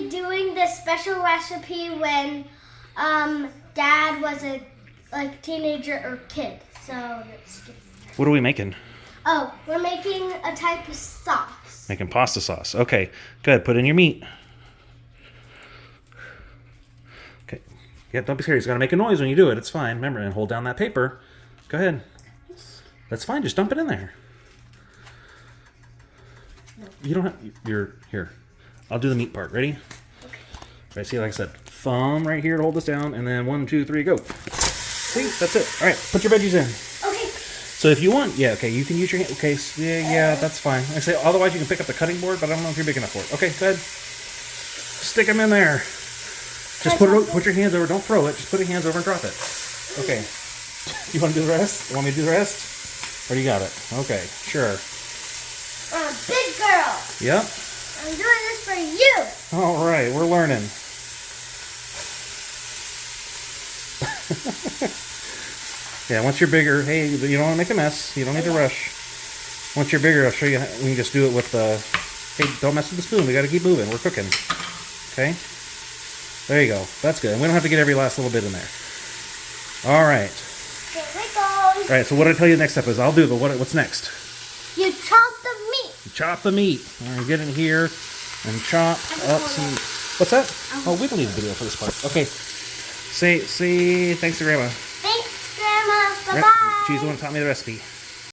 be doing this special recipe when Dad was a teenager or kid. So let's get started. What are we making? Oh, we're making a type of sauce. Making pasta sauce. Okay, good. Put in your meat. Okay. Yeah, don't be scared. It's going to make a noise when you do it. It's fine. Remember, and hold down that paper. Go ahead. That's fine. Just dump it in there. You don't have... You're... Here. I'll do the meat part. Ready? Okay. Right, see, like I said, thumb right here to hold this down, and then 1, 2, 3, go. See? That's it. All right, put your veggies in. Okay. So if you want, yeah, okay, you can use your hand. Okay, so yeah, that's fine. I say otherwise you can pick up the cutting board, but I don't know if you're big enough for it. Okay, go ahead. Stick them in there. Just put your hands over. Don't throw it. Just put your hands over and drop it. Okay. You want to do the rest? You want me to do the rest? Or you got it? Okay, sure. I'm a big girl. Yep. I'm doing this for you. All right, we're learning. Yeah, once you're bigger, hey, you don't want to make a mess. You don't need to rush. Once you're bigger, I'll show you how we can just do it with the... Hey, don't mess with the spoon. We got to keep moving. We're cooking. Okay? There you go. That's good. And we don't have to get every last little bit in there. All right. Here we go. All right, so what did I tell you the next step is? I'll do, but what's next? You chop the meat. Chop the meat. All right, get in here and chop up some... What's that? Oh, we don't need a video for this part. Okay. Say thanks to Grandma. Thanks, Grandma. Bye-bye. She's the one who taught me the recipe.